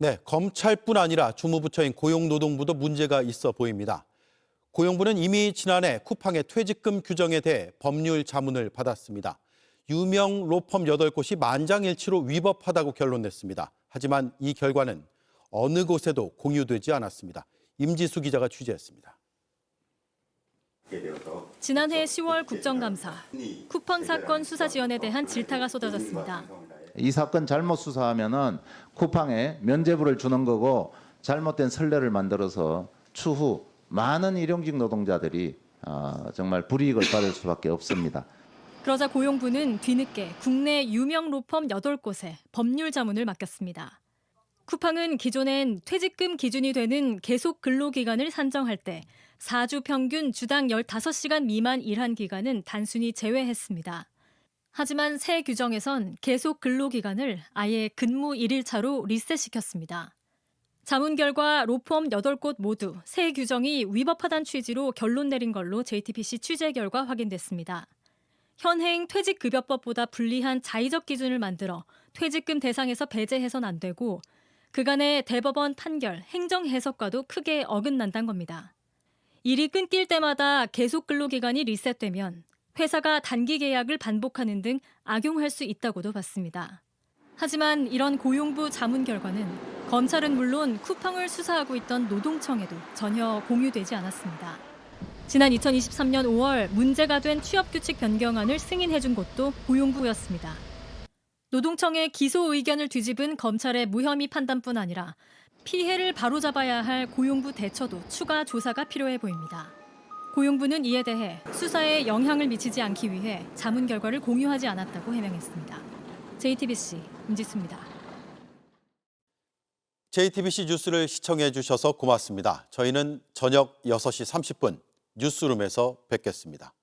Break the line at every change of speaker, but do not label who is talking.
네, 검찰뿐 아니라 주무부처인 고용노동부도 문제가 있어 보입니다. 고용부는 이미 지난해 쿠팡의 퇴직금 규정에 대해 법률 자문을 받았습니다. 유명 로펌 8곳이 만장일치로 위법하다고 결론냈습니다. 하지만 이 결과는 어느 곳에도 공유되지 않았습니다. 임지수 기자가 취재했습니다.
지난해 10월 국정감사, 쿠팡 사건 수사 지연에 대한 질타가 쏟아졌습니다.
이 사건 잘못 수사하면은 쿠팡에 면죄부를 주는 거고 잘못된 선례를 만들어서 추후 많은 일용직 노동자들이 정말 불이익을 받을 수밖에 없습니다.
그러자 고용부는 뒤늦게 국내 유명 로펌 8곳에 법률 자문을 맡겼습니다. 쿠팡은 기존엔 퇴직금 기준이 되는 계속 근로기간을 산정할 때 4주 평균 주당 15시간 미만 일한 기간은 단순히 제외했습니다. 하지만 새 규정에선 계속 근로기간을 아예 근무 1일차로 리셋시켰습니다. 자문 결과 로펌 8곳 모두 새 규정이 위법하다는 취지로 결론 내린 걸로 JTBC 취재 결과 확인됐습니다. 현행 퇴직급여법보다 불리한 자의적 기준을 만들어 퇴직금 대상에서 배제해선 안 되고 그간의 대법원 판결, 행정 해석과도 크게 어긋난다는 겁니다. 일이 끊길 때마다 계속 근로기간이 리셋되면 회사가 단기 계약을 반복하는 등 악용할 수 있다고도 봤습니다. 하지만 이런 고용부 자문 결과는 검찰은 물론 쿠팡을 수사하고 있던 노동청에도 전혀 공유되지 않았습니다. 지난 2023년 5월 문제가 된 취업규칙 변경안을 승인해준 곳도 고용부였습니다. 노동청의 기소 의견을 뒤집은 검찰의 무혐의 판단뿐 아니라 피해를 바로잡아야 할 고용부 대처도 추가 조사가 필요해 보입니다. 고용부는 이에 대해 수사에 영향을 미치지 않기 위해 자문 결과를 공유하지 않았다고 해명했습니다. JTBC 임지수입니다.
JTBC 뉴스를 시청해 주셔서 고맙습니다. 저희는 저녁 6시 30분 뉴스룸에서 뵙겠습니다.